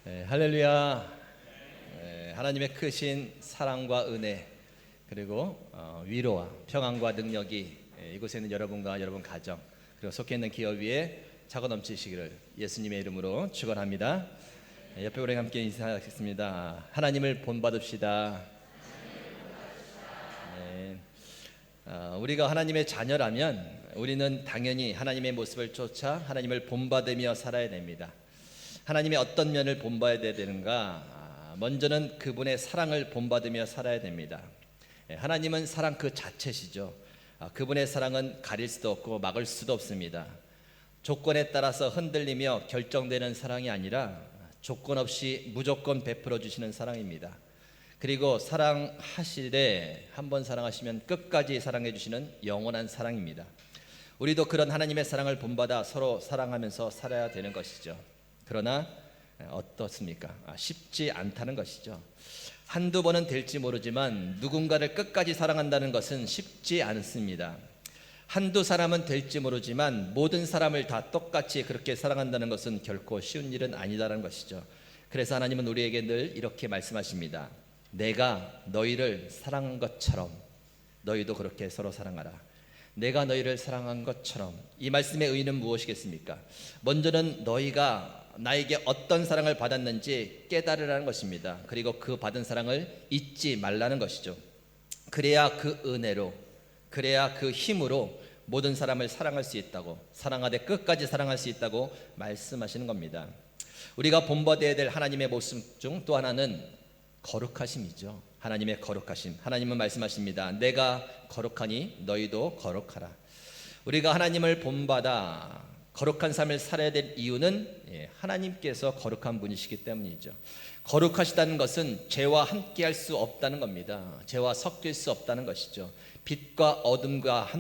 할렐루야. 하나님의 크신 사랑과 은혜 그리고 위로와 평안과 능력이 이곳에 있는 여러분과 여러분 가정 그리고 속해 있는 기업 위에 차고 넘치시기를 예수님의 이름으로 축원합니다. 옆에 우리 함께 인사하겠습니다. 하나님을 본받읍시다. 우리가 하나님의 자녀라면 우리는 당연히 하나님의 모습을 쫓아 하나님을 본받으며 살아야 됩니다. 하나님의 어떤 면을 본받아야 되는가? 먼저는 그분의 사랑을 본받으며 살아야 됩니다. 하나님은 사랑 그 자체시죠. 그분의 사랑은 가릴 수도 없고 막을 수도 없습니다. 조건에 따라서 흔들리며 결정되는 사랑이 아니라 조건 없이 무조건 베풀어 주시는 사랑입니다. 그리고 사랑하시되 한번 사랑하시면 끝까지 사랑해 주시는 영원한 사랑입니다. 우리도 그런 하나님의 사랑을 본받아 서로 사랑하면서 살아야 되는 것이죠. 그러나 어떻습니까? 쉽지 않다는 것이죠. 한두 번은 될지 모르지만 누군가를 끝까지 사랑한다는 것은 쉽지 않습니다. 한두 사람은 될지 모르지만 모든 사람을 다 똑같이 그렇게 사랑한다는 것은 결코 쉬운 일은 아니다라는 것이죠. 그래서 하나님은 우리에게 늘 이렇게 말씀하십니다. 내가 너희를 사랑한 것처럼 너희도 그렇게 서로 사랑하라. 내가 너희를 사랑한 것처럼. 이 말씀의 의미는 무엇이겠습니까? 먼저는 너희가 나에게 어떤 사랑을 받았는지 깨달으라는 것입니다. 그리고 그 받은 사랑을 잊지 말라는 것이죠. 그래야 그 은혜로, 그래야 그 힘으로 모든 사람을 사랑할 수 있다고, 사랑하되 끝까지 사랑할 수 있다고 말씀하시는 겁니다. 우리가 본받아야 될 하나님의 모습 중 또 하나는 거룩하심이죠. 하나님의 거룩하심. 하나님은 말씀하십니다. 내가 거룩하니 너희도 거룩하라. 우리가 하나님을 본받아 거룩한 삶을 살아야 될 이유는 하나님께서 거룩한 분이시기 때문이죠. 거룩하시다는 것은 죄와 함께할 수 없다는 겁니다. 죄와 섞일 수 없다는 것이죠. 빛이 어둠과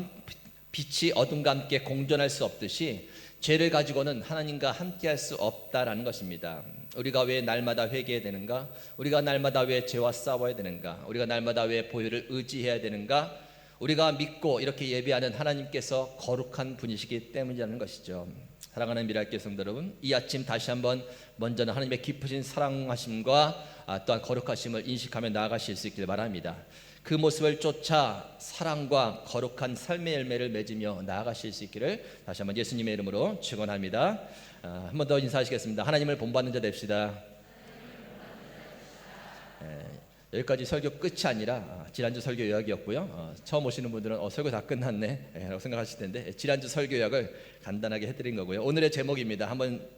함께 공존할 수 없듯이 죄를 가지고는 하나님과 함께할 수 없다라는 것입니다. 우리가 왜 날마다 회개해야 되는가? 우리가 날마다 왜 죄와 싸워야 되는가? 우리가 날마다 왜 보혈을 의지해야 되는가? 우리가 믿고 이렇게 예배하는 하나님께서 거룩한 분이시기 때문이라는 것이죠. 사랑하는 미랄교회 성도 여러분, 이 아침 다시 한번 먼저는 하나님의 깊으신 사랑하심과 또한 거룩하심을 인식하며 나아가실 수 있길 바랍니다. 그 모습을 쫓아 사랑과 거룩한 삶의 열매를 맺으며 나아가실 수 있기를 다시 한번 예수님의 이름으로 축원합니다. 한 번 더 인사하시겠습니다. 하나님을 본받는 자 됩시다. 여기까지 설교 끝이 아니라 지난주 설교 요약이었고요. 처음 오시는 분들은 설교 다 끝났네 라고 생각하실 텐데 지난주 설교 요약을 간단하게 해드린 거고요. 오늘의 제목입니다. 한번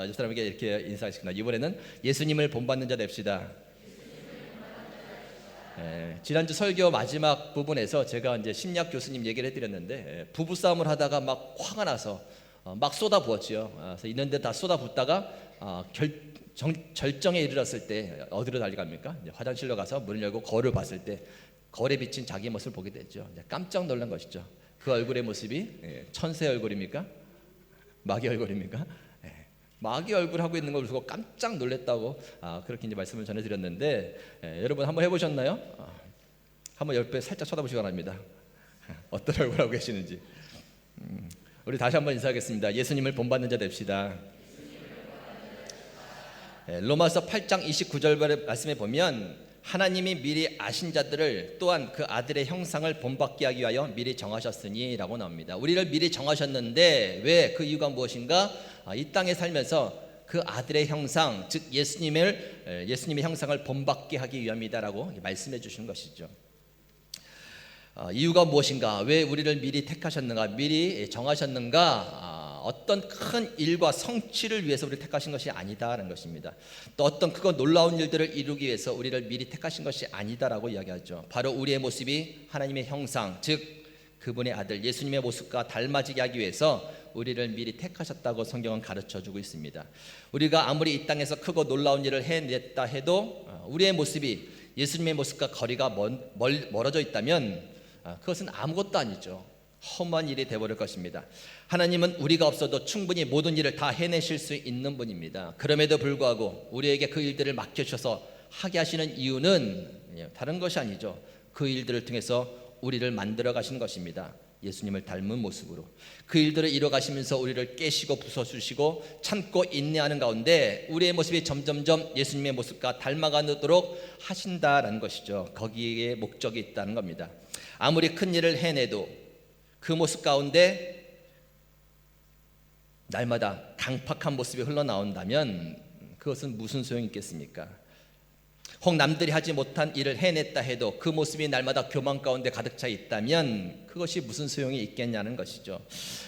이 사람에게 이렇게 인사하시겠습니다. 이번에는 예수님을 본받는 자 됩시다. 지난주 설교 마지막 부분에서 제가 이제 심리학 교수님 얘기를 해드렸는데 부부싸움을 하다가 막 화가 나서 막 쏟아부었지요. 그래서 있는데 다 쏟아붓다가 절정에 이르렀을 때 어디로 달려갑니까? 이제 화장실로 가서 문을 열고 거울을 봤을 때 거울에 비친 자기 모습을 보게 됐죠. 깜짝 놀란 것이죠. 그 얼굴의 모습이 천사의 얼굴입니까? 마귀 얼굴입니까? 마귀 얼굴 하고 있는 걸 보고 깜짝 놀랐다고 그렇게 이제 말씀을 전해드렸는데 여러분 한번 해보셨나요? 한번 옆에 살짝 쳐다보시기 바랍니다. 어떤 얼굴 하고 계시는지. 우리 다시 한번 인사하겠습니다. 예수님을 본받는 자 됩시다. 로마서 8장 29절 말씀에 보면 하나님이 미리 아신 자들을 또한 그 아들의 형상을 본받게 하기 위하여 미리 정하셨으니 라고 나옵니다. 우리를 미리 정하셨는데 왜? 그 이유가 무엇인가? 이 땅에 살면서 그 아들의 형상, 즉 예수님의 형상을 본받게 하기 위함이다 라고 말씀해 주시는 것이죠. 이유가 무엇인가? 왜 우리를 미리 택하셨는가? 미리 정하셨는가? 어떤 큰 일과 성취를 위해서 우리를 택하신 것이 아니다라는 것입니다. 또 어떤 크고 놀라운 일들을 이루기 위해서 우리를 미리 택하신 것이 아니다라고 이야기하죠. 바로 우리의 모습이 하나님의 형상, 즉 그분의 아들 예수님의 모습과 닮아지게 하기 위해서 우리를 미리 택하셨다고 성경은 가르쳐주고 있습니다. 우리가 아무리 이 땅에서 크고 놀라운 일을 해냈다 해도 우리의 모습이 예수님의 모습과 거리가 멀어져 있다면 그것은 아무것도 아니죠. 험한 일이 되어버릴 것입니다. 하나님은 우리가 없어도 충분히 모든 일을 다 해내실 수 있는 분입니다. 그럼에도 불구하고 우리에게 그 일들을 맡겨주셔서 하게 하시는 이유는 다른 것이 아니죠. 그 일들을 통해서 우리를 만들어 가시는 것입니다. 예수님을 닮은 모습으로 그 일들을 이뤄가시면서 우리를 깨시고 부숴주시고 참고 인내하는 가운데 우리의 모습이 점점점 예수님의 모습과 닮아가도록 하신다라는 것이죠. 거기에 목적이 있다는 겁니다. 아무리 큰 일을 해내도 그 모습 가운데 날마다 강팍한 모습이 흘러나온다면 그것은 무슨 소용이 있겠습니까? 혹 남들이 하지 못한 일을 해냈다 해도 그 모습이 날마다 교만 가운데 가득 차 있다면 그것이 무슨 소용이 있겠냐는 것이죠.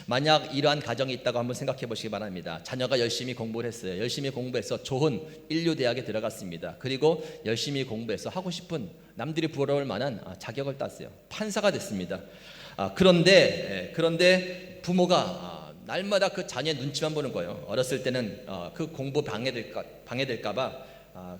만약 이러한 가정이 있다고 한번 생각해 보시기 바랍니다. 자녀가 열심히 공부를 했어요. 열심히 공부해서 좋은 인류대학에 들어갔습니다. 그리고 열심히 공부해서 하고 싶은 남들이 부러울 만한 자격을 땄어요. 판사가 됐습니다. 그런데 부모가 날마다 그 자녀의 눈치만 보는 거예요. 어렸을 때는 그 공부 방해될까 봐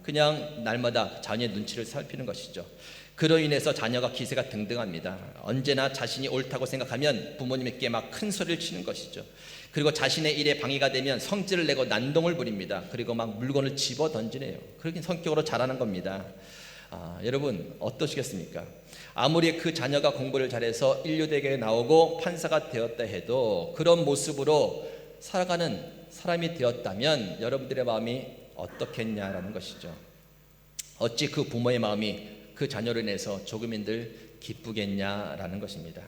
그냥 날마다 자녀의 눈치를 살피는 것이죠. 그로 인해서 자녀가 기세가 등등합니다. 언제나 자신이 옳다고 생각하면 부모님께 막 큰 소리를 치는 것이죠. 그리고 자신의 일에 방해가 되면 성질을 내고 난동을 부립니다. 그리고 막 물건을 집어 던지네요. 그렇게 성격으로 자라는 겁니다. 여러분 어떠시겠습니까? 아무리 그 자녀가 공부를 잘해서 인류대학에 나오고 판사가 되었다 해도 그런 모습으로 살아가는 사람이 되었다면 여러분들의 마음이 어떻겠냐라는 것이죠. 어찌 그 부모의 마음이 그 자녀로 인해서 조금인들 기쁘겠냐라는 것입니다.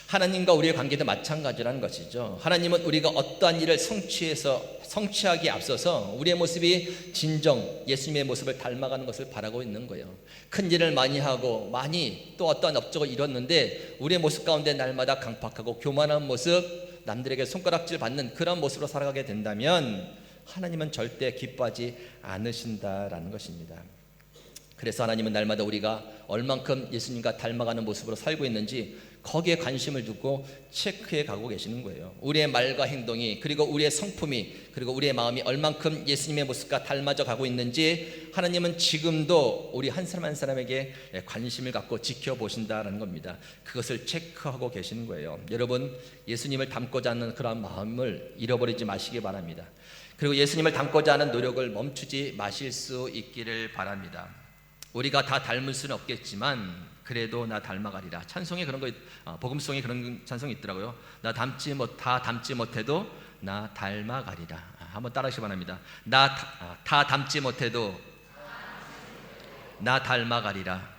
하나님과 우리의 관계도 마찬가지라는 것이죠. 하나님은 우리가 어떠한 일을 성취하기에 앞서서 우리의 모습이 진정 예수님의 모습을 닮아가는 것을 바라고 있는 거예요. 큰 일을 많이 하고 많이 또 어떠한 업적을 이뤘는데 우리의 모습 가운데 날마다 강팍하고 교만한 모습, 남들에게 손가락질 받는 그런 모습으로 살아가게 된다면 하나님은 절대 기뻐하지 않으신다라는 것입니다. 그래서 하나님은 날마다 우리가 얼만큼 예수님과 닮아가는 모습으로 살고 있는지 거기에 관심을 두고 체크해 가고 계시는 거예요. 우리의 말과 행동이 그리고 우리의 성품이 그리고 우리의 마음이 얼만큼 예수님의 모습과 닮아져 가고 있는지 하나님은 지금도 우리 한 사람 한 사람에게 관심을 갖고 지켜보신다는 겁니다. 그것을 체크하고 계시는 거예요. 여러분 예수님을 닮고자 하는 그런 마음을 잃어버리지 마시기 바랍니다. 그리고 예수님을 닮고자 하는 노력을 멈추지 마실 수 있기를 바랍니다. 우리가 다 닮을 수는 없겠지만 그래도 나 닮아가리라. 찬송에 그런 거, 복음송에 그런 찬송이 있더라고요. 다 닮지 못해도 나 닮아가리라. 한번 따라하시기 바랍니다. 다 닮지 못해도 나 닮아가리라.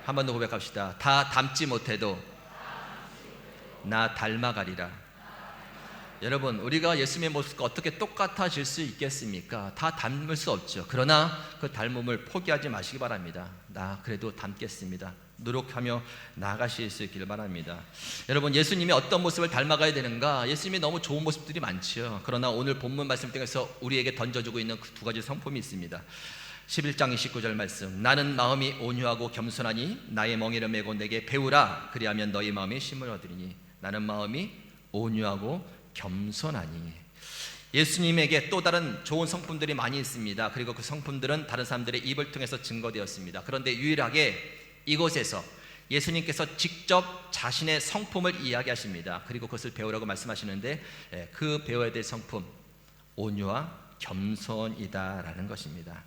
한 번 더 고백합시다. 다 닮지 못해도 나 닮아가리라. 여러분 우리가 예수님의 모습과 어떻게 똑같아질 수 있겠습니까? 다 닮을 수 없죠. 그러나 그 닮음을 포기하지 마시기 바랍니다. 나 그래도 닮겠습니다. 노력하며 나아가실 수 있기를 바랍니다. 여러분 예수님이 어떤 모습을 닮아가야 되는가? 예수님이 너무 좋은 모습들이 많지요. 그러나 오늘 본문 말씀 통해서 우리에게 던져주고 있는 그 두 가지 성품이 있습니다. 11장 29절 말씀, 나는 마음이 온유하고 겸손하니 나의 멍에를 메고 내게 배우라. 그리하면 너희 마음이 쉼을 얻으리니. 나는 마음이 온유하고 겸손하니. 예수님에게 또 다른 좋은 성품들이 많이 있습니다. 그리고 그 성품들은 다른 사람들의 입을 통해서 증거되었습니다. 그런데 유일하게 이곳에서 예수님께서 직접 자신의 성품을 이야기하십니다. 그리고 그것을 배우라고 말씀하시는데 그 배워야 될 성품, 온유와 겸손이다라는 것입니다.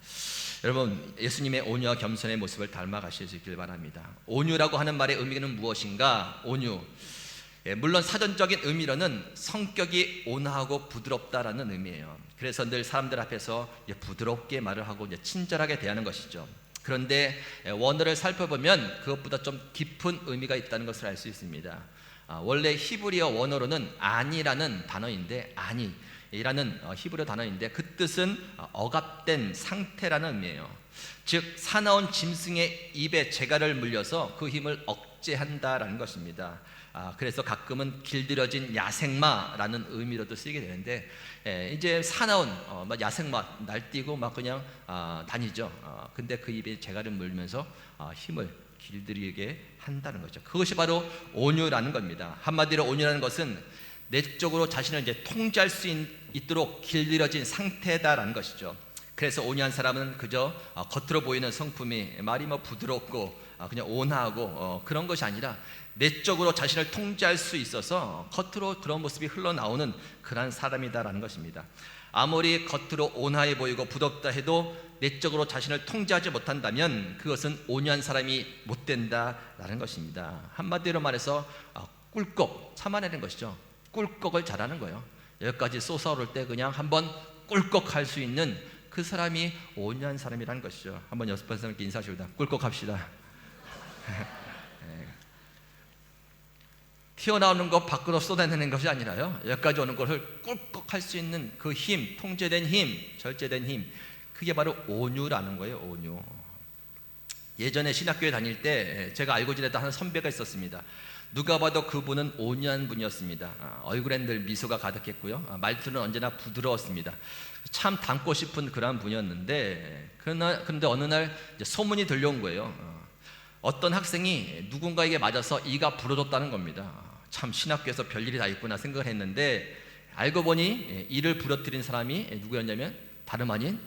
여러분 예수님의 온유와 겸손의 모습을 닮아가실 수 있길 바랍니다. 온유라고 하는 말의 의미는 무엇인가? 온유, 물론 사전적인 의미로는 성격이 온화하고 부드럽다라는 의미예요. 그래서 늘 사람들 앞에서 부드럽게 말을 하고 친절하게 대하는 것이죠. 그런데 원어를 살펴보면 그것보다 좀 깊은 의미가 있다는 것을 알 수 있습니다. 원래 히브리어 원어로는 아니라는 단어인데, 아니라는 히브리어 단어인데 그 뜻은 억압된 상태라는 의미예요. 즉 사나운 짐승의 입에 재갈을 물려서 그 힘을 억제한다라는 것입니다. 그래서 가끔은 길들여진 야생마라는 의미로도 쓰이게 되는데 이제 사나운 야생마 날뛰고 막 그냥 다니죠. 근데 그 입에 재갈을 물면서 힘을 길들이게 한다는 거죠. 그것이 바로 온유라는 겁니다. 한마디로 온유라는 것은 내적으로 자신을 이제 통제할 수 있도록 길들여진 상태다라는 것이죠. 그래서 온유한 사람은 그저 겉으로 보이는 성품이 말이 부드럽고 그냥 온화하고 그런 것이 아니라 내적으로 자신을 통제할 수 있어서 겉으로 그런 모습이 흘러나오는 그런 사람이다라는 것입니다. 아무리 겉으로 온화해 보이고 부럽다 해도 내적으로 자신을 통제하지 못한다면 그것은 온유한 사람이 못 된다라는 것입니다. 한마디로 말해서 꿀꺽 참아내는 것이죠. 꿀꺽을 잘하는 거예요. 여기까지 솟아오를 때 그냥 한번 꿀꺽 할 수 있는 그 사람이 온유한 사람이라는 것이죠. 한번 여섯 번 사람께 인사하시다. 꿀꺽 합시다. 튀어나오는 것 밖으로 쏟아내는 것이 아니라요, 여기까지 오는 것을 꿀꺽 할 수 있는 그 힘, 통제된 힘, 절제된 힘, 그게 바로 온유라는 거예요. 온유. 예전에 신학교에 다닐 때 제가 알고 지내던 한 선배가 있었습니다. 누가 봐도 그분은 온유한 분이었습니다. 얼굴엔 늘 미소가 가득했고요, 말투는 언제나 부드러웠습니다. 참 닮고 싶은 그런 분이었는데, 그런데 어느 날 이제 소문이 들려온 거예요. 어떤 학생이 누군가에게 맞아서 이가 부러졌다는 겁니다. 참 신학교에서 별일이 다 있구나 생각을 했는데, 알고 보니 이를 부러뜨린 사람이 누구였냐면 다름 아닌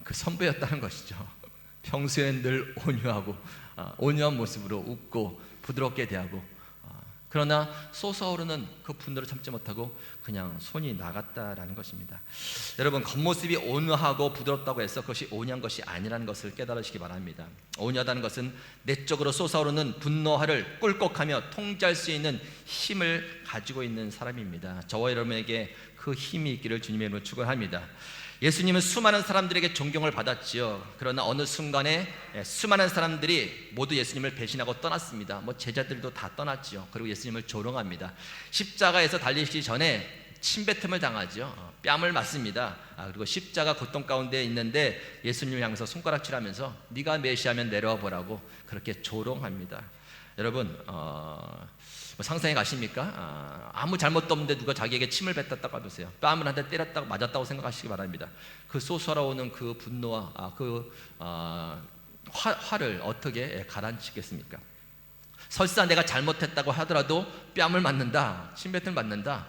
그 선배였다는 것이죠. 평소엔 늘 온유하고 온유한 모습으로 웃고 부드럽게 대하고, 그러나 솟아오르는 그 분노를 참지 못하고 그냥 손이 나갔다라는 것입니다. 여러분, 겉모습이 온유하고 부드럽다고 해서 그것이 온유한 것이 아니라는 것을 깨달으시기 바랍니다. 온유하다는 것은 내적으로 솟아오르는 분노화를 꿀꺽하며 통제할 수 있는 힘을 가지고 있는 사람입니다. 저와 여러분에게 그 힘이 있기를 주님의 이름으로 축원합니다. 예수님은 수많은 사람들에게 존경을 받았지요. 그러나 어느 순간에 수많은 사람들이 모두 예수님을 배신하고 떠났습니다. 제자들도 다 떠났지요. 그리고 예수님을 조롱합니다. 십자가에서 달리시기 전에 침뱉음을 당하죠. 뺨을 맞습니다. 그리고 십자가 고통 가운데 있는데 예수님을 향해서 손가락질하면서 네가 메시아면 내려와 보라고 그렇게 조롱합니다. 여러분, 상상해 가십니까? 아무 잘못도 없는데 누가 자기에게 침을 뱉었다고 해보세요. 뺨을 한 대 때렸다고 맞았다고 생각하시기 바랍니다. 그 솟아오르는 그 분노와 화를 어떻게 가라앉히겠습니까? 설사 내가 잘못했다고 하더라도 뺨을 맞는다, 침뱉음을 맞는다,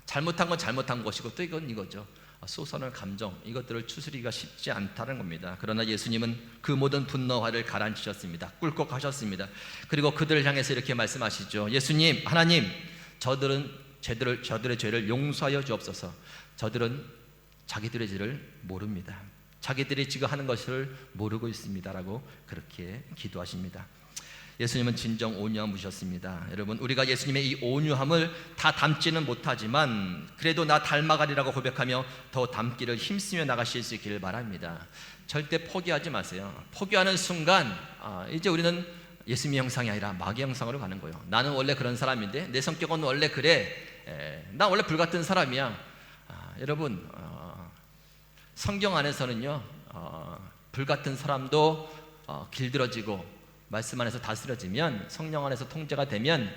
잘못한 건 잘못한 것이고 또 이건 이거죠. 솟아오르는 감정, 이것들을 추스리기가 쉽지 않다는 겁니다. 그러나 예수님은 그 모든 분노화를 가라앉히셨습니다. 꿀꺽하셨습니다. 그리고 그들을 향해서 이렇게 말씀하시죠. 예수님, 하나님, 저들의 죄를 용서하여 주옵소서. 저들은 자기들의 죄를 모릅니다. 자기들이 지금 하는 것을 모르고 있습니다라고 그렇게 기도하십니다. 예수님은 진정 온유한 분이셨습니다. 여러분, 우리가 예수님의 이 온유함을 다 담지는 못하지만 그래도 나 닮아가리라고 고백하며 더 담기를 힘쓰며 나가실 수 있기를 바랍니다. 절대 포기하지 마세요. 포기하는 순간 이제 우리는 예수님의 형상이 아니라 마귀의 형상으로 가는 거예요. 나는 원래 그런 사람인데, 내 성격은 원래 그래, 나 원래 불같은 사람이야. 여러분, 성경 안에서는요, 불같은 사람도 길들어지고 말씀 안에서 다스려지면, 성령 안에서 통제가 되면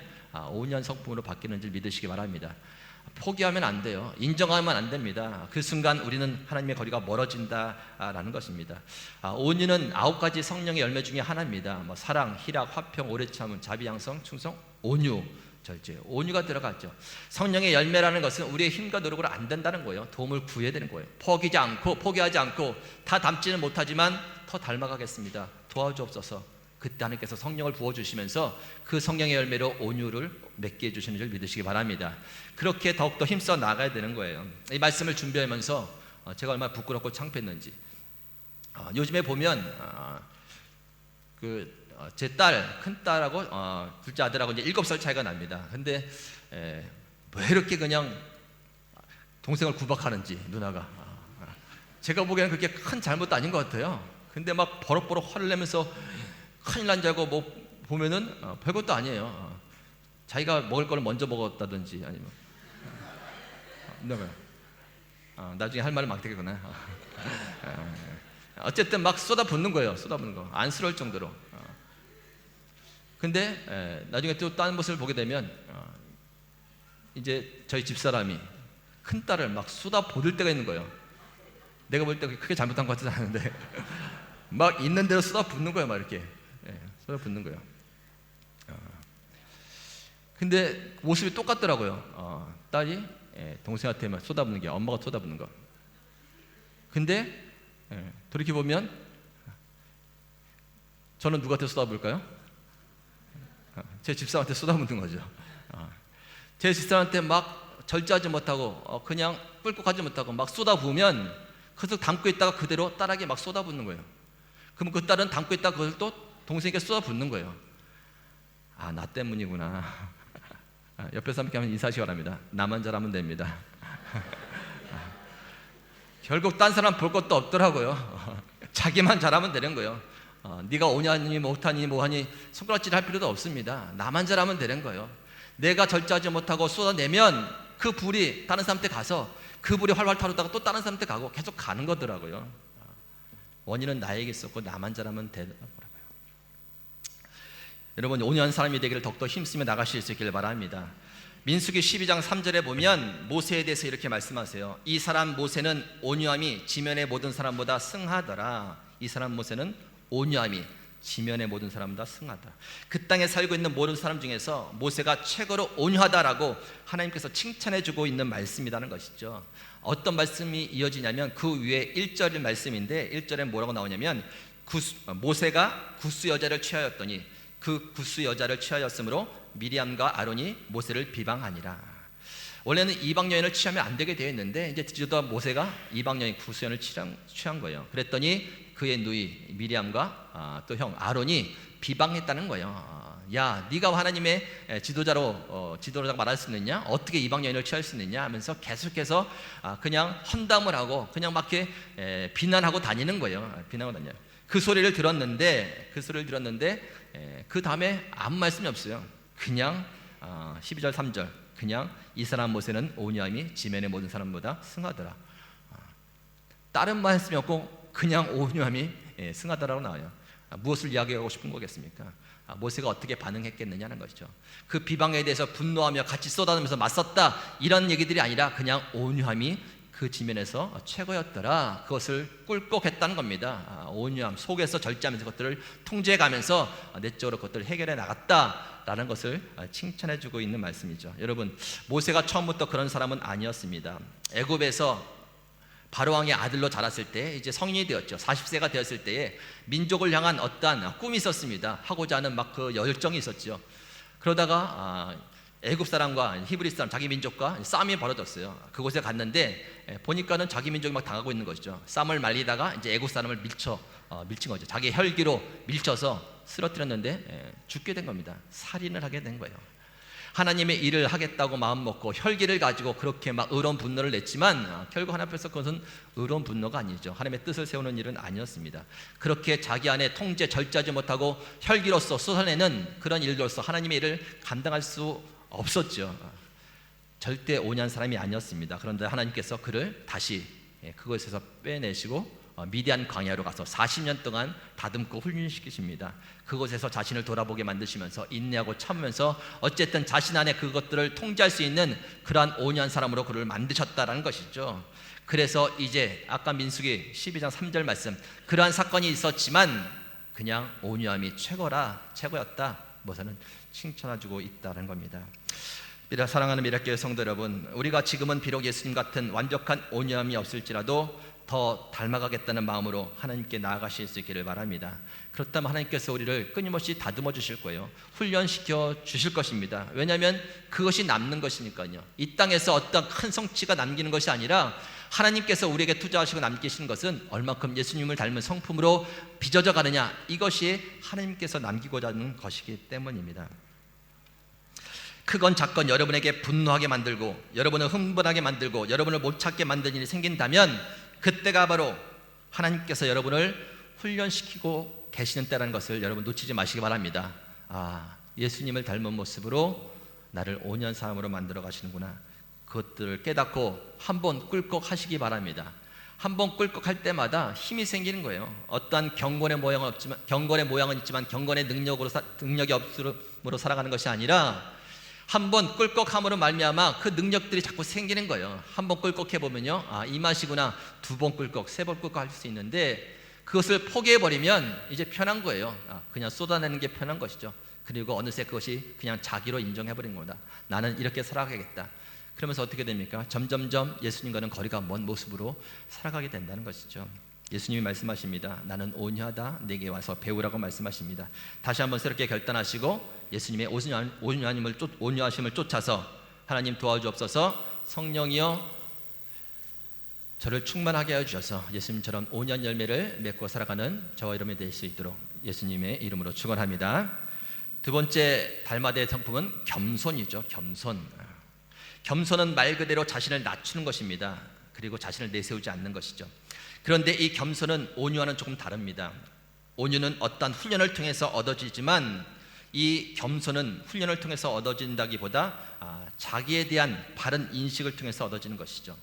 온유한 성품으로 바뀌는 줄 믿으시기 바랍니다. 포기하면 안 돼요. 인정하면 안 됩니다. 그 순간 우리는 하나님의 거리가 멀어진다라는 것입니다. 온유는 9가지 성령의 열매 중에 하나입니다. 사랑, 희락, 화평, 오래 참음, 자비, 양성, 충성, 온유, 절제. 온유가 들어갔죠. 성령의 열매라는 것은 우리의 힘과 노력으로 안 된다는 거예요. 도움을 구해야 되는 거예요. 포기하지 않고 다 닮지는 못하지만 더 닮아가겠습니다. 도와주옵소서. 그때 하나님께서 성령을 부어주시면서 그 성령의 열매로 온유를 맺게 해주시는 줄 믿으시기 바랍니다. 그렇게 더욱더 힘써 나가야 되는 거예요. 이 말씀을 준비하면서 제가 얼마나 부끄럽고 창피했는지, 요즘에 보면 제 딸, 큰 딸하고 둘째 아들하고 이제 7살 차이가 납니다. 근데 왜 이렇게 그냥 동생을 구박하는지, 누나가, 제가 보기에는 그렇게 큰 잘못도 아닌 것 같아요. 근데 막 버럭버럭 화를 내면서 큰일 난 줄 알고 보면은 별것도 아니에요. 자기가 먹을 걸 먼저 먹었다든지, 아니면 나중에 할 말을 막 되겠구나. 어쨌든 막 쏟아붓는 거예요. 쏟아붓는 거, 안쓰러울 정도로. 근데 나중에 또 다른 모습을 보게 되면 이제 저희 집사람이 큰 딸을 막 쏟아부을 때가 있는 거예요. 내가 볼 때 크게 잘못한 것 같지는 않은데 막 있는 대로 쏟아붓는 거예요. 막 이렇게 쏟아붓는 거예요. 근데 모습이 똑같더라고요. 딸이 동생한테 막 쏟아붓는 게 엄마가 쏟아붓는 거. 근데 돌이켜보면 저는 누구한테 쏟아부을까요? 제 집사람한테 쏟아붓는 거죠. 제 집사람한테 막 절제하지 못하고 그냥 꿀꺽하지 못하고 막 쏟아부으면 그것을 담고 있다가 그대로 딸에게 막 쏟아붓는 거예요. 그럼 그 딸은 담고 있다가 그것을 또 동생에게 쏟아붓는 거예요. 아, 나 때문이구나. 옆에 사람께 한번 인사하시기 바랍니다. 나만 잘하면 됩니다. 결국 딴 사람 볼 것도 없더라고요. 자기만 잘하면 되는 거예요. 네가 오냐니 못하니 뭐하니 손가락질 할 필요도 없습니다. 나만 잘하면 되는 거예요. 내가 절제하지 못하고 쏟아내면 그 불이 다른 사람한테 가서 그 불이 활활 타오르다가 또 다른 사람한테 가고 계속 가는 거더라고요. 원인은 나에게 있었고 나만 잘하면 되더라고요. 여러분, 온유한 사람이 되기를 더욱더 힘쓰며 나가실 수 있기를 바랍니다. 민수기 12장 3절에 보면 모세에 대해서 이렇게 말씀하세요. 이 사람 모세는 온유함이 지면의 모든 사람보다 승하더라. 이 사람 모세는 온유함이 지면의 모든 사람보다 승하다. 그 땅에 살고 있는 모든 사람 중에서 모세가 최고로 온유하다라고 하나님께서 칭찬해주고 있는 말씀이라는 것이죠. 어떤 말씀이 이어지냐면 그 위에 1절의 말씀인데 1절에 뭐라고 나오냐면 모세가 구스 여자를 취하였더니 그 구스 여자를 취하였으므로 미리암과 아론이 모세를 비방하니라. 원래는 이방 여인을 취하면 안 되게 되어 있는데 이제 드디어 모세가 이방 여인 구스 여인을 취한 거예요. 그랬더니 그의 누이 미리암과 또 형 아론이 비방했다는 거예요. 야, 네가 하나님의 지도자라고 말할 수 있느냐? 어떻게 이방 여인을 취할 수 있느냐? 하면서 계속해서 그냥 헌담을 하고 그냥 막 이렇게 비난하고 다니는 거예요. 비난하고 다녀요. 그 소리를 들었는데 그 다음에 아무 말씀이 없어요. 그냥 12절 3절 그냥 이 사람 모세는 온유함이 지면의 모든 사람보다 승하더라. 다른 말씀이 없고 그냥 온유함이 승하더라고 나와요. 무엇을 이야기하고 싶은 거겠습니까? 모세가 어떻게 반응했겠느냐는 것이죠. 그 비방에 대해서 분노하며 같이 쏟아내면서 맞섰다 이런 얘기들이 아니라 그냥 온유함이 그 지면에서 최고였더라. 그것을 꿀꺽했다는 겁니다. 온유함 속에서 절제하면서 그것들을 통제해가면서 내적으로 그것들을 해결해 나갔다라는 것을 칭찬해주고 있는 말씀이죠. 여러분, 모세가 처음부터 그런 사람은 아니었습니다. 애굽에서 바로왕의 아들로 자랐을 때 이제 성인이 되었죠. 40세가 되었을 때에 민족을 향한 어떠한 꿈이 있었습니다. 하고자 하는 막 그 열정이 있었죠. 그러다가 애굽 사람과 히브리 사람, 자기 민족과 싸움이 벌어졌어요. 그곳에 갔는데 보니까는 자기 민족이 막 당하고 있는 것이죠. 싸움을 말리다가 이제 애굽 사람을 밀친 거죠. 자기 혈기로 밀쳐서 쓰러뜨렸는데 죽게 된 겁니다. 살인을 하게 된 거예요. 하나님의 일을 하겠다고 마음 먹고 혈기를 가지고 그렇게 막 의로운 분노를 냈지만 결국 하나님 앞에서 그것은 의로운 분노가 아니죠. 하나님의 뜻을 세우는 일은 아니었습니다. 그렇게 자기 안에 통제 절제하지 못하고 혈기로서 쏟아내는 그런 일로서 하나님의 일을 감당할 수 없었죠. 절대 온유한 사람이 아니었습니다. 그런데 하나님께서 그를 다시 그것에서 빼내시고 미디안 광야로 가서 40년 동안 다듬고 훈련시키십니다. 그곳에서 자신을 돌아보게 만드시면서 인내하고 참으면서 어쨌든 자신 안에 그것들을 통제할 수 있는 그러한 온유한 사람으로 그를 만드셨다라는 것이죠. 그래서 이제 아까 민수기 12장 3절 말씀, 그러한 사건이 있었지만 그냥 온유함이 최고였다. 모세는 칭찬해주고 있다는 겁니다. 사랑하는 미라교회 성도 여러분, 우리가 지금은 비록 예수님 같은 완벽한 온유함이 없을지라도 더 닮아가겠다는 마음으로 하나님께 나아가실 수 있기를 바랍니다. 그렇다면 하나님께서 우리를 끊임없이 다듬어 주실 거예요. 훈련시켜 주실 것입니다. 왜냐하면 그것이 남는 것이니까요. 이 땅에서 어떤 큰 성취가 남기는 것이 아니라 하나님께서 우리에게 투자하시고 남기시는 것은 얼마큼 예수님을 닮은 성품으로 빚어져 가느냐, 이것이 하나님께서 남기고자 하는 것이기 때문입니다. 크건 작건 여러분에게 분노하게 만들고 여러분을 흥분하게 만들고 여러분을 못 찾게 만드는 일이 생긴다면 그때가 바로 하나님께서 여러분을 훈련시키고 계시는 때라는 것을 여러분 놓치지 마시기 바랍니다. 예수님을 닮은 모습으로 나를 온유한 사람으로 만들어 가시는구나. 그것들을 깨닫고 한번 꿀꺽 하시기 바랍니다. 한번 꿀꺽 할 때마다 힘이 생기는 거예요. 어떠한 경건의 모양은 있지만 경건의 능력이 없음으로 살아가는 것이 아니라 한번 꿀꺽함으로 말미암아 그 능력들이 자꾸 생기는 거예요. 한번 꿀꺽 해보면요, 이 맛이구나. 2번 꿀꺽, 3번 꿀꺽 할 수 있는데 그것을 포기해버리면 이제 편한 거예요. 그냥 쏟아내는 게 편한 것이죠. 그리고 어느새 그것이 그냥 자기로 인정해버린 겁니다. 나는 이렇게 살아가겠다. 그러면서 어떻게 됩니까? 점점점 예수님과는 거리가 먼 모습으로 살아가게 된다는 것이죠. 예수님이 말씀하십니다. 나는 온유하다, 내게 와서 배우라고 말씀하십니다. 다시 한번 새롭게 결단하시고 예수님의 온유하심을 쫓아서 하나님 도와주옵소서, 성령이여 저를 충만하게 하여 주셔서 예수님처럼 5년 열매를 맺고 살아가는 저와 여러분이 될 수 있도록 예수님의 이름으로 축원합니다. 두 번째 달마대의 성품은 겸손이죠. 겸손은 말 그대로 자신을 낮추는 것입니다. 그리고 자신을 내세우지 않는 것이죠. 그런데 이 겸손은 온유와는 조금 다릅니다. 온유는 어떠한 훈련을 통해서 얻어지지만 이 겸손은 훈련을 통해서 얻어진다기보다 자기에 대한 바른 인식을 통해서 얻어지는 것이죠.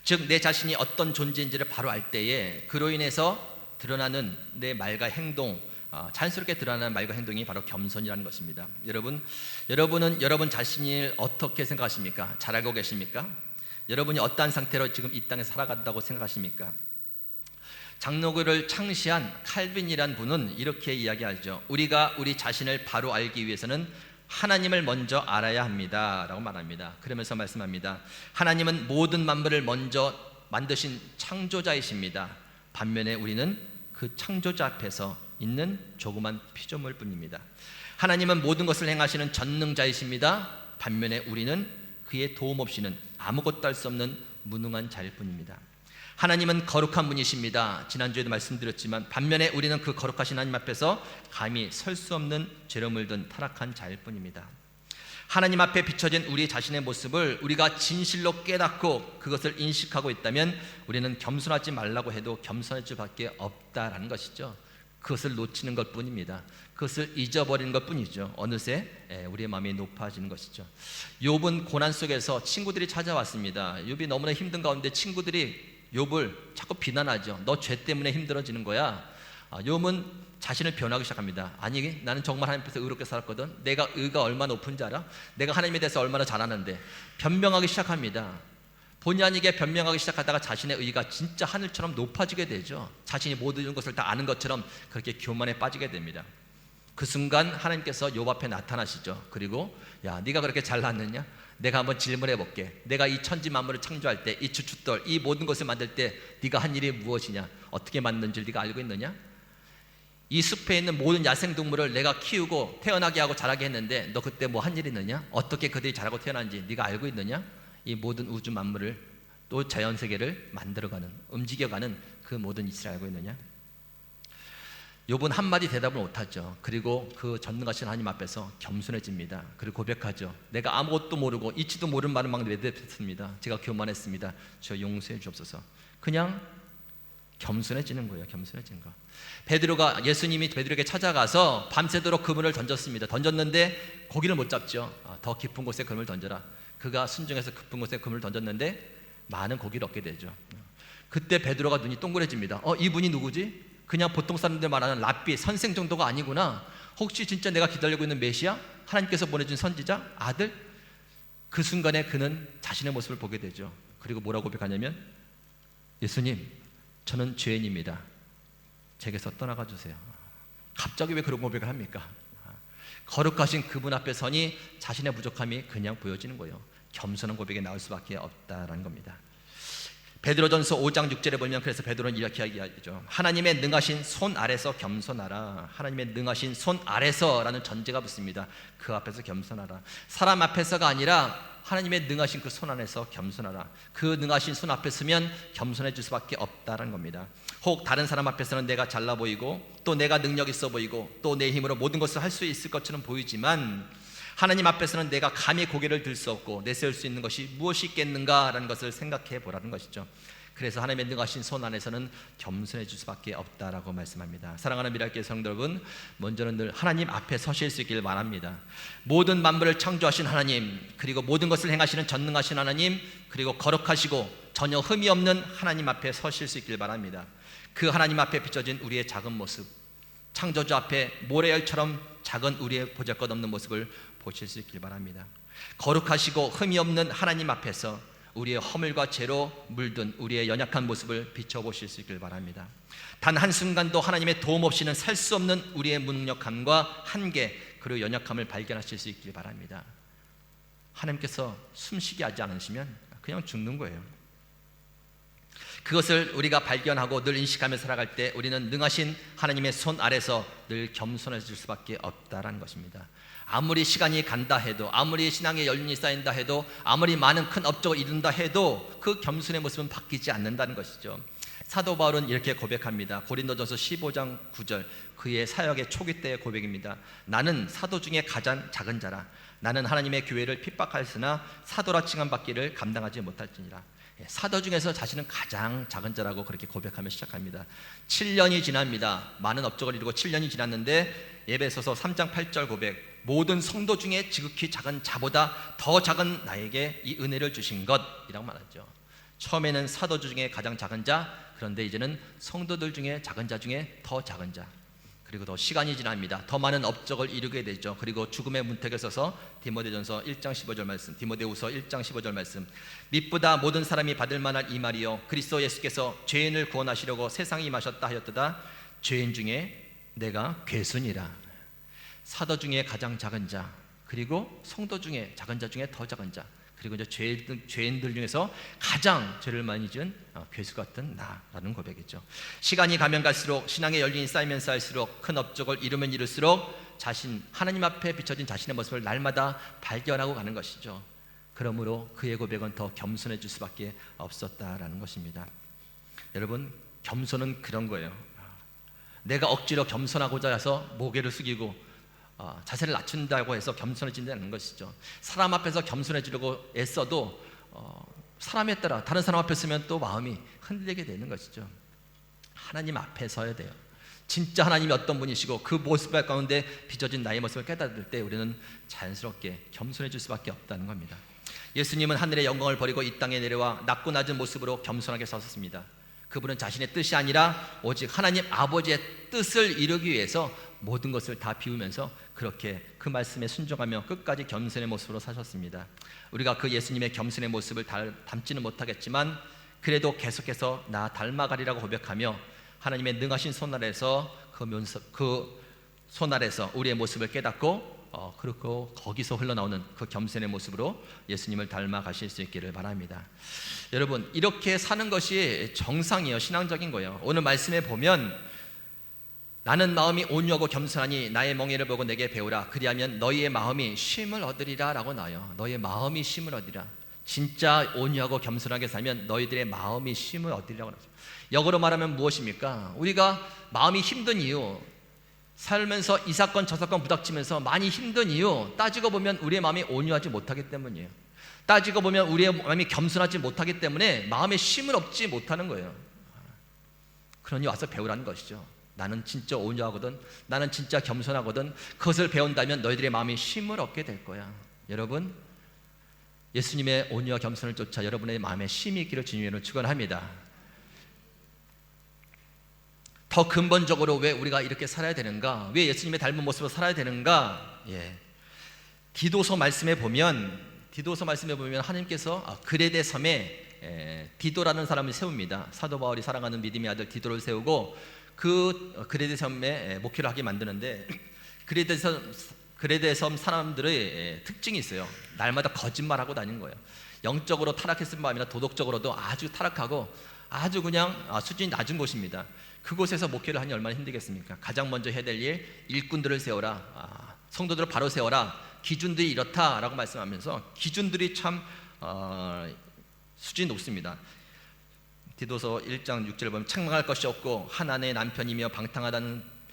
즉 내 자신이 어떤 존재인지를 바로 알 때에 그로 인해서 드러나는 내 말과 행동, 자연스럽게 드러나는 말과 행동이 바로 겸손이라는 것입니다. 여러분은 여러분 자신을 어떻게 생각하십니까? 잘 알고 계십니까? 여러분이 어떠한 상태로 지금 이 땅에 살아간다고 생각하십니까? 장로교를 창시한 칼빈이란 분은 이렇게 이야기하죠. 우리가 우리 자신을 바로 알기 위해서는 하나님을 먼저 알아야 합니다 라고 말합니다. 그러면서 말씀합니다. 하나님은 모든 만물을 먼저 만드신 창조자이십니다. 반면에 우리는 그 창조자 앞에서 있는 조그만 피조물 뿐입니다. 하나님은 모든 것을 행하시는 전능자이십니다. 반면에 우리는 그의 도움 없이는 아무것도 할 수 없는 무능한 자일 뿐입니다. 하나님은 거룩한 분이십니다. 지난주에도 말씀드렸지만 반면에 우리는 그 거룩하신 하나님 앞에서 감히 설 수 없는 죄로 물든 타락한 자일 뿐입니다. 하나님 앞에 비춰진 우리 자신의 모습을 우리가 진실로 깨닫고 그것을 인식하고 있다면 우리는 겸손하지 말라고 해도 겸손할 수밖에 없다라는 것이죠. 그것을 놓치는 것 뿐입니다. 그것을 잊어버리는 것 뿐이죠. 어느새 우리의 마음이 높아지는 것이죠. 욥은 고난 속에서 친구들이 찾아왔습니다. 욥이 너무나 힘든 가운데 친구들이 욥을 자꾸 비난하죠. 너 죄 때문에 힘들어지는 거야. 욥은 자신을 변하기 시작합니다. 아니 나는 정말 하나님 앞에서 의롭게 살았거든. 내가 의가 얼마나 높은지 알아? 내가 하나님에 대해서 얼마나 잘 아는데. 변명하기 시작합니다. 본의 아니게 변명하기 시작하다가 자신의 의가 진짜 하늘처럼 높아지게 되죠. 자신이 모든 것을 다 아는 것처럼 그렇게 교만에 빠지게 됩니다. 그 순간 하나님께서 욥 앞에 나타나시죠. 그리고 야 네가 그렇게 잘났느냐? 내가 한번 질문해 볼게. 내가 이 천지 만물을 창조할 때, 이 주춧돌, 이 모든 것을 만들 때 네가 한 일이 무엇이냐? 어떻게 만든지를 네가 알고 있느냐? 이 숲에 있는 모든 야생동물을 내가 키우고 태어나게 하고 자라게 했는데 너 그때 뭐 한 일 있느냐? 어떻게 그들이 자라고 태어난지 네가 알고 있느냐? 이 모든 우주 만물을 또 자연세계를 만들어가는, 움직여가는 그 모든 이치를 알고 있느냐? 욥은 한마디 대답을 못하죠. 그리고 그 전능하신 하나님 앞에서 겸손해집니다. 그리고 고백하죠. 내가 아무것도 모르고 있지도 모르는 말을 막 내뱉습니다. 제가 교만했습니다. 저 용서해 주옵소서. 그냥 겸손해지는 거예요. 겸손해지는 거. 베드로가 예수님이 베드로에게 찾아가서 밤새도록 그물을 던졌습니다. 던졌는데 고기를 못 잡죠. 더 깊은 곳에 그물을 던져라. 그가 순종해서 깊은 곳에 그물을 던졌는데 많은 고기를 얻게 되죠. 그때 베드로가 눈이 동그래집니다. 이분이 누구지? 그냥 보통 사람들 말하는 랍비 선생 정도가 아니구나. 혹시 진짜 내가 기다리고 있는 메시아? 하나님께서 보내준 선지자? 아들? 그 순간에 그는 자신의 모습을 보게 되죠. 그리고 뭐라고 고백하냐면 예수님 저는 죄인입니다. 제게서 떠나가 주세요. 갑자기 왜 그런 고백을 합니까? 거룩하신 그분 앞에 서니 자신의 부족함이 그냥 보여지는 거예요. 겸손한 고백이 나올 수밖에 없다라는 겁니다. 베드로전서 5장 6절에 보면 그래서 베드로는 이렇게 이야기하죠. 하나님의 능하신 손 아래서 겸손하라. 하나님의 능하신 손 아래서라는 전제가 붙습니다. 그 앞에서 겸손하라. 사람 앞에서가 아니라 하나님의 능하신 그 손 안에서 겸손하라. 그 능하신 손 앞에 서면 겸손해질 수밖에 없다는 겁니다. 혹 다른 사람 앞에서는 내가 잘나 보이고 또 내가 능력 있어 보이고 또 내 힘으로 모든 것을 할 수 있을 것처럼 보이지만 하나님 앞에서는 내가 감히 고개를 들 수 없고 내세울 수 있는 것이 무엇이 있겠는가라는 것을 생각해 보라는 것이죠. 그래서 하나님의 능하신 손 안에서는 겸손해질 수밖에 없다라고 말씀합니다. 사랑하는 미랄교회 성도 여러분, 먼저는 늘 하나님 앞에 서실 수 있기를 바랍니다. 모든 만물을 창조하신 하나님, 그리고 모든 것을 행하시는 전능하신 하나님, 그리고 거룩하시고 전혀 흠이 없는 하나님 앞에 서실 수 있기를 바랍니다. 그 하나님 앞에 비춰진 우리의 작은 모습, 창조주 앞에 모래알처럼 작은 우리의 보잘것없는 모습을 보실 수 있길 바랍니다. 거룩하시고 흠이 없는 하나님 앞에서 우리의 허물과 죄로 물든 우리의 연약한 모습을 비춰보실 수 있길 바랍니다. 단 한순간도 하나님의 도움 없이는 살 수 없는 우리의 무능력함과 한계 그리고 연약함을 발견하실 수 있길 바랍니다. 하나님께서 숨쉬게 하지 않으시면 그냥 죽는 거예요. 그것을 우리가 발견하고 늘 인식하며 살아갈 때 우리는 능하신 하나님의 손 아래서 늘 겸손해질 수밖에 없다라는 것입니다. 아무리 시간이 간다 해도, 아무리 신앙의 연륜이 쌓인다 해도, 아무리 많은 큰 업적을 이룬다 해도 그 겸손의 모습은 바뀌지 않는다는 것이죠. 사도 바울은 이렇게 고백합니다. 고린도전서 15장 9절, 그의 사역의 초기 때의 고백입니다. 나는 사도 중에 가장 작은 자라. 나는 하나님의 교회를 핍박하였으나 사도라 칭함받기를 감당하지 못할지니라. 사도 중에서 자신은 가장 작은 자라고 그렇게 고백하며 시작합니다. 7년이 지납니다. 많은 업적을 이루고 7년이 지났는데 에베소서 3장 8절 고백, 모든 성도 중에 지극히 작은 자보다 더 작은 나에게 이 은혜를 주신 것이라고 말하죠. 처음에는 사도 중에 가장 작은 자, 그런데 이제는 성도들 중에 작은 자 중에 더 작은 자, 그리고 더 시간이 지납니다. 더 많은 업적을 이루게 되죠. 그리고 죽음의 문턱에 서서 디모데전서 1장 15절 말씀, 디모데후서 1장 15절 말씀, mit보다 모든 사람이 받을 만한 이 말이요 그리스도 예수께서 죄인을 구원하시려고 세상에 임하셨다 하였도다. 죄인 중에 내가 괴순이라. 사도 중에 가장 작은 자, 그리고 성도 중에 작은 자 중에 더 작은 자, 그리고 이제 죄인들 중에서 가장 죄를 많이 지은 괴수 같은 나라는 고백이죠. 시간이 가면 갈수록, 신앙의 연륜이 쌓이면 쌓일수록, 큰 업적을 이루면 이룰수록 하나님 앞에 비춰진 자신의 모습을 날마다 발견하고 가는 것이죠. 그러므로 그의 고백은 더 겸손해질 수밖에 없었다라는 것입니다. 여러분, 겸손은 그런 거예요. 내가 억지로 겸손하고자 해서 모개를 숙이고 자세를 낮춘다고 해서 겸손해진다는 것이죠. 사람 앞에서 겸손해지려고 애써도 사람에 따라 다른 사람 앞에 서면 또 마음이 흔들리게 되는 것이죠. 하나님 앞에 서야 돼요. 진짜 하나님이 어떤 분이시고 그 모습 가운데 빚어진 나의 모습을 깨달을 때 우리는 자연스럽게 겸손해질 수밖에 없다는 겁니다. 예수님은 하늘의 영광을 버리고 이 땅에 내려와 낮고 낮은 모습으로 겸손하게 서셨습니다. 그분은 자신의 뜻이 아니라 오직 하나님 아버지의 뜻을 이루기 위해서 모든 것을 다 비우면서 그렇게 그 말씀에 순종하며 끝까지 겸손의 모습으로 사셨습니다. 우리가 그 예수님의 겸손의 모습을 담지는 못하겠지만 그래도 계속해서 나 닮아가리라고 고백하며 하나님의 능하신 손 아래서 그 손 아래서 우리의 모습을 깨닫고 그리고 거기서 흘러나오는 그 겸손의 모습으로 예수님을 닮아가실 수 있기를 바랍니다. 여러분, 이렇게 사는 것이 정상이에요. 신앙적인 거예요. 오늘 말씀에 보면 나는 마음이 온유하고 겸손하니 나의 멍에를 보고 내게 배우라. 그리하면 너희의 마음이 쉼을 얻으리라 라고 나와요. 너희의 마음이 쉼을 얻으리라. 진짜 온유하고 겸손하게 살면 너희들의 마음이 쉼을 얻으리라고 하죠. 역으로 말하면 무엇입니까? 우리가 마음이 힘든 이유, 살면서 이 사건 저 사건 부닥치면서 많이 힘든 이유, 따지고 보면 우리의 마음이 온유하지 못하기 때문이에요. 따지고 보면 우리의 마음이 겸손하지 못하기 때문에 마음에 쉼을 얻지 못하는 거예요. 그러니 와서 배우라는 것이죠. 나는 진짜 온유하거든, 나는 진짜 겸손하거든. 그것을 배운다면 너희들의 마음이 쉼을 얻게 될 거야. 여러분, 예수님의 온유와 겸손을 쫓아 여러분의 마음에 쉼이 있기를 주님으로 축원합니다. 더 근본적으로 왜 우리가 이렇게 살아야 되는가? 왜 예수님의 닮은 모습으로 살아야 되는가? 디도서 말씀에 보면 하나님께서 그레데 섬에 디도라는 사람을 세웁니다. 사도 바울이 사랑하는 믿음의 아들 디도를 세우고 그 그레데 섬에 목회를 하게 만드는데 그레데 섬 사람들의 특징이 있어요. 날마다 거짓말하고 다니는 거예요. 영적으로 타락했을 뿐만 아니라 도덕적으로도 아주 타락하고 아주 그냥 수준이 낮은 곳입니다. 그곳에서 목회를 하니 얼마나 힘들겠습니까? 가장 먼저 해야 될 일, 일꾼들을 세워라, 성도들을 바로 세워라, 기준들이 이렇다라고 말씀하면서 기준들이 참 수준이 높습니다. 디도서 1장 6절을 보면 책망할 것이 없고 한 아내의 남편이며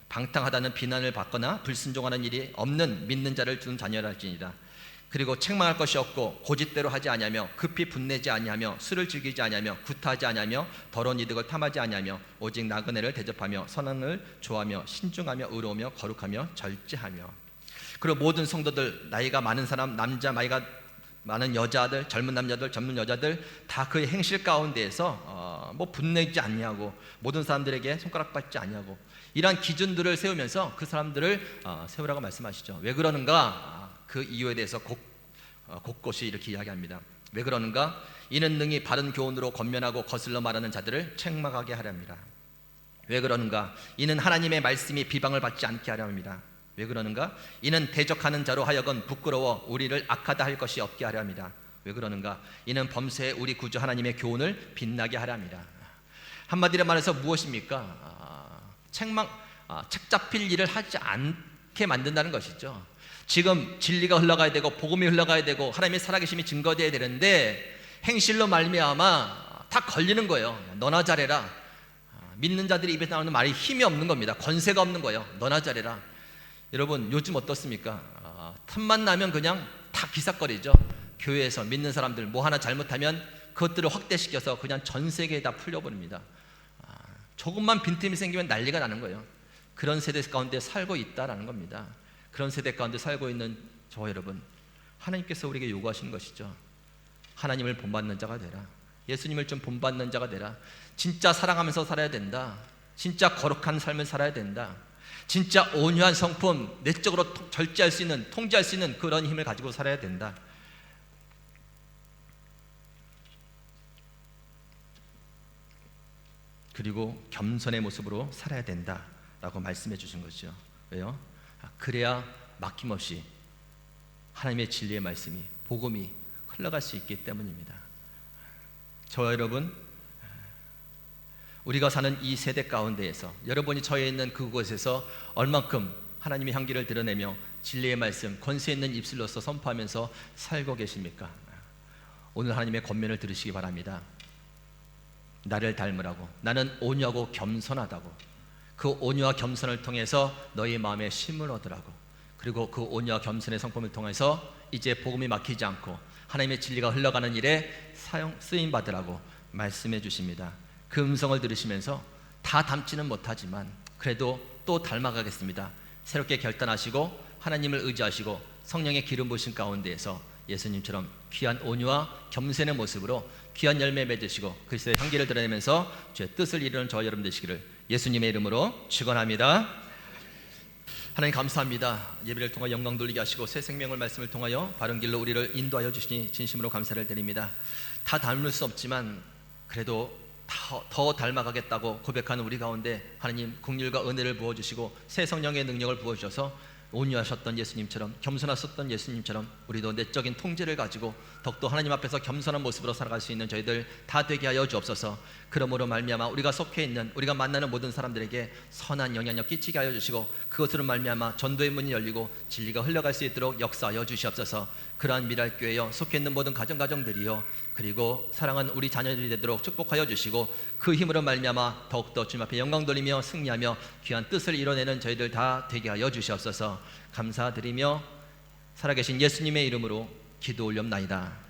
방탕하다는 비난을 받거나 불순종하는 일이 없는 믿는 자를 둔 자녀랄지니라. 그리고 책망할 것이 없고 고짓대로 하지 아니하며 급히 분내지 아니하며 술을 즐기지 아니하며 구타하지 아니하며 더러운 이득을 탐하지 아니하며 오직 나그네를 대접하며 선함을 좋아하며 신중하며 의로우며 거룩하며 절제하며. 그리고 모든 성도들, 나이가 많은 사람, 남자, 나이가 많은 여자들, 젊은 남자들, 젊은 여자들 다 그의 행실 가운데에서 분내지 아니하고 모든 사람들에게 손가락 받지 아니하고 이러한 기준들을 세우면서 그 사람들을 세우라고 말씀하시죠. 왜 그러는가? 그 이유에 대해서 곳곳이 이렇게 이야기합니다. 왜 그러는가? 이는 능히 바른 교훈으로 권면하고 거슬러 말하는 자들을 책망하게 하려 합니다. 왜 그러는가? 이는 하나님의 말씀이 비방을 받지 않게 하려 합니다. 왜 그러는가? 이는 대적하는 자로 하여금 부끄러워 우리를 악하다 할 것이 없게 하려 합니다. 왜 그러는가? 이는 범세에 우리 구주 하나님의 교훈을 빛나게 하려 합니다. 한마디로 말해서 무엇입니까? 책 잡힐 일을 하지 않게 만든다는 것이죠. 지금 진리가 흘러가야 되고 복음이 흘러가야 되고 하나님의 살아계심이 증거되어야 되는데 행실로 말미암아 다 걸리는 거예요. 너나 잘해라. 믿는 자들이 입에서 나오는 말이 힘이 없는 겁니다. 권세가 없는 거예요. 너나 잘해라. 여러분 요즘 어떻습니까? 틈만 나면 그냥 다 기삭거리죠. 교회에서 믿는 사람들 뭐 하나 잘못하면 그것들을 확대시켜서 그냥 전 세계에 다 풀려버립니다. 조금만 빈틈이 생기면 난리가 나는 거예요. 그런 세대 가운데 살고 있다라는 겁니다. 그런 세대 가운데 살고 있는 저와 여러분, 하나님께서 우리에게 요구하시는 것이죠. 하나님을 본받는 자가 되라. 예수님을 좀 본받는 자가 되라. 진짜 사랑하면서 살아야 된다. 진짜 거룩한 삶을 살아야 된다. 진짜 온유한 성품, 내적으로 절제할 수 있는, 통제할 수 있는 그런 힘을 가지고 살아야 된다. 그리고 겸손의 모습으로 살아야 된다라고 말씀해 주신 거죠. 왜요? 그래야 막힘없이 하나님의 진리의 말씀이, 복음이 흘러갈 수 있기 때문입니다. 저와 여러분, 우리가 사는 이 세대 가운데에서 여러분이 처해 있는 그곳에서 얼만큼 하나님의 향기를 드러내며 진리의 말씀, 권세 있는 입술로서 선포하면서 살고 계십니까? 오늘 하나님의 권면을 들으시기 바랍니다. 나를 닮으라고. 나는 온유하고 겸손하다고. 그 온유와 겸손을 통해서 너희 마음에 쉼을 얻으라고. 그리고 그 온유와 겸손의 성품을 통해서 이제 복음이 막히지 않고 하나님의 진리가 흘러가는 일에 쓰임 받으라고 말씀해 주십니다. 그 음성을 들으시면서 다 닮지는 못하지만 그래도 또 닮아가겠습니다. 새롭게 결단하시고 하나님을 의지하시고 성령의 기름 부으신 가운데에서 예수님처럼 귀한 온유와 겸손의 모습으로 귀한 열매 맺으시고 그리스도의 향기를 드러내면서 주의 뜻을 이루는 저와 여러분 되시기를 예수님의 이름으로 축원합니다. 하나님 감사합니다. 예배를 통하여 영광 돌리게 하시고 새 생명을 말씀을 통하여 바른 길로 우리를 인도하여 주시니 진심으로 감사를 드립니다. 다 닮을 수 없지만 그래도 더 닮아가겠다고 고백하는 우리 가운데 하나님 긍휼과 은혜를 부어주시고 새 성령의 능력을 부어주셔서 온유하셨던 예수님처럼, 겸손하셨던 예수님처럼 우리도 내적인 통제를 가지고 더욱더 하나님 앞에서 겸손한 모습으로 살아갈 수 있는 저희들 다 되게 하여 주옵소서. 그러므로 말미암아 우리가 속해 있는, 우리가 만나는 모든 사람들에게 선한 영향력 끼치게 하여 주시고 그것으로 말미암아 전도의 문이 열리고 진리가 흘러갈 수 있도록 역사하여 주시옵소서. 그러한 미랄교회여 속해 있는 모든 가정들이여 그리고 사랑하는 우리 자녀들이 되도록 축복하여 주시고 그 힘으로 말미암아 더욱더 주님 앞에 영광 돌리며 승리하며 귀한 뜻을 이뤄내는 저희들 다 되게 하여 주시옵소서. 감사드리며 살아계신 예수님의 이름으로 기도 올렵나이다.